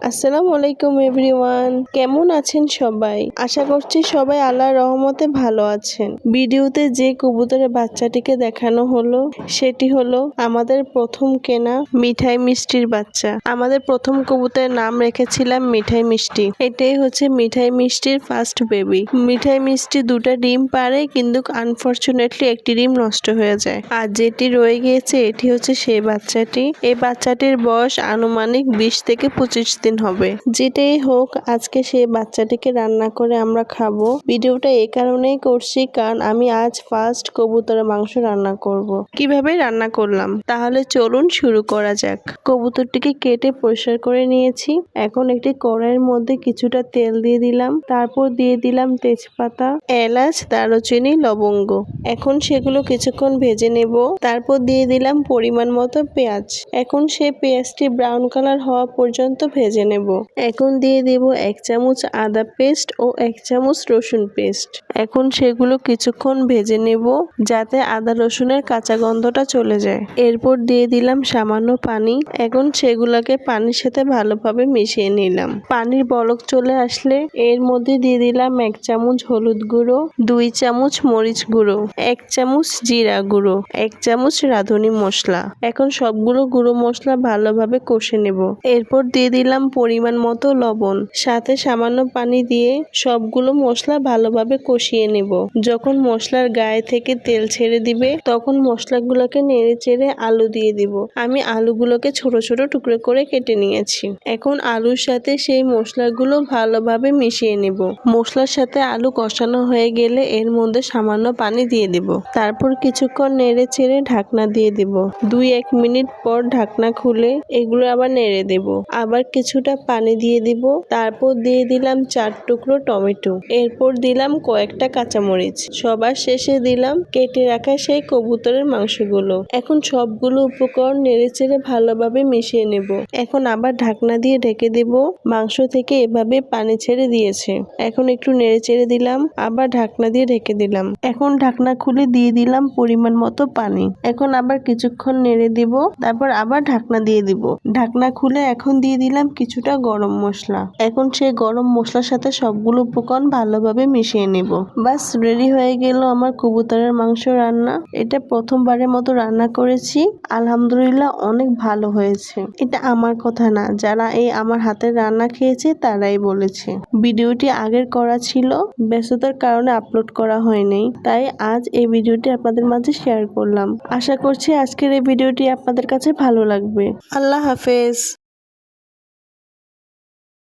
আসসালামু আলাইকুম এভরিওয়ান, কেমন আছেন সবাই? আশা করছি সবাই আল্লাহর রহমতে ভালো আছেন। ভিডিওতে যে কবুতরের বাচ্চাটিকে দেখানো হলো সেটি হলো আমাদের প্রথম কেনা মিঠাই মিষ্টির বাচ্চা। আমাদের প্রথম কবুতরের নাম রেখেছিলাম মিঠাই মিষ্টি। এটাই হচ্ছে মিঠাই মিষ্টির ফার্স্ট বেবি। মিঠাই মিষ্টি দুটা ডিম পারে, কিন্তু আনফরচুনেটলি একটি ডিম নষ্ট হয়ে যায়। আর যেটি রয়ে গিয়েছে এটি হচ্ছে সেই বাচ্চাটি। এই বাচ্চাটির বয়স আনুমানিক 20 থেকে 25 দিন হবে। যেটাই হোক, আজকে সেই বাচ্চাটিকে রান্না করে আমরা খাবো। ভিডিওটা এই কারণেই করছি কারণ আমি আজ ফার্স্ট কবুতরের মাংস রান্না করব। কিভাবে রান্না করলাম তাহলে চলুন শুরু করা যাক। কবুতরটিকে কেটে পরিষ্কার করে নিয়েছি। এখন একটি কড়াইয়ের মধ্যে কিছুটা তেল দিয়ে দিলাম, তারপর দিয়ে দিলাম তেজপাতা, এলাচ, দারুচিনি, লবঙ্গ। এখন সেগুলো কিছুক্ষণ ভেজে নেব। তারপর দিয়ে দিলাম পরিমাণ মতো পেঁয়াজ। এখন সেই পেঁয়াজটি ব্রাউন কালার হওয়া পর্যন্ত ভেজে নেব। এখন দিয়ে দেব 1 চামচ আদা পেস্ট ও 1 চামচ রসুন পেস্ট। এখন সেগুলো কিছুক্ষণ ভেজে নেব যাতে আদা রসুনের কাঁচা গন্ধটা চলে যায়। এরপর দিয়ে দিলাম সামান্য পানি। এখন সেগুলোকে পানির সাথে ভালোভাবে মিশিয়ে নিলাম। পানির বলক চলে আসলে এর মধ্যে দিয়ে দিলাম 1 চামচ হলুদ গুঁড়ো, 2 চামচ মরিচ গুঁড়ো, 1 চামচ জিরা গুঁড়ো, 1 চামচ রাঁধুনি মশলা। এখন সবগুলো গুঁড়ো মশলা ভালোভাবে কষে নেব। এরপর দিয়ে দিলাম পরিমাণ মতো লবণ, সাথে সামান্য পানি দিয়ে সবগুলো মশলা ভালোভাবে কষিয়ে নেব। যখন মশলার গায়ে থেকে তেল ছেড়ে দিবে তখন মশলাগুলোকে নেড়ে চেড়ে আলু দিয়ে দিব। আমি আলুগুলোকে ছোট ছোট টুকরো করে কেটে নিয়েছি। এখন আলুর সাথে সেই মশলাগুলো ভালোভাবে মিশিয়ে নেব। মশলার সাথে আলু কষানো হয়ে গেলে এর মধ্যে সামান্য পানি দিয়ে দিব। তারপর কিছুক্ষণ নেড়ে চেড়ে ঢাকনা দিয়ে দিব। 2-1 মিনিট পর ঢাকনা খুলে এগুলো আবার নেড়ে দেব। আবার কিছুটা পানি দিয়ে দিব। তারপর দিয়ে দিলাম 4 টুকরো টমেটো। এরপর দিলাম কয়েকটা কাঁচামরিচ। সবার শেষে দিলাম কেটে রাখা সেই কবুতরের মাংসগুলো। এখন সবগুলো উপকরণ নেড়ে চেড়ে ভালোভাবে মিশিয়ে নেব। এখন আবার ঢাকনা দিয়ে ঢেকে দেব। মাংস থেকে এভাবে পানি ছেড়ে দিয়েছে। এখন একটু নেড়ে চেড়ে দিলাম, আবার ঢাকনা দিয়ে ঢেকে দিলাম। এখন ঢাকনা খুলে দিয়ে দিলাম পরিমাণ মতো পানি। এখন আবার কিছুক্ষণ নেড়ে দিব, তারপর আবার ঢাকনা দিয়ে দিব। ঢাকনা খুলে এখন দিয়ে দিলাম কিছুটা গরম মশলা। এখন সেই গরম মশলার সাথে সবগুলো উপকরণ ভালোভাবে মিশিয়ে নেব। বাস রেডি হয়ে গেল আমার কবুতরের মাংস রান্না। এটা প্রথমবারের মতো রান্না করেছি, আলহামদুলিল্লাহ অনেক ভালো হয়েছে। এটা আমার কথা না, যারা এই আমার হাতের রান্না খেয়েছে তারাই বলেছে। ভিডিওটি আগের করা ছিল, ব্যস্ততার কারণে আপলোড করা হয়নি, তাই আজ এই ভিডিওটি আপনাদের মাঝে শেয়ার করলাম। আশা করছি আজকের এই ভিডিওটি আপনাদের কাছে ভালো লাগবে। আল্লাহ হাফেজ।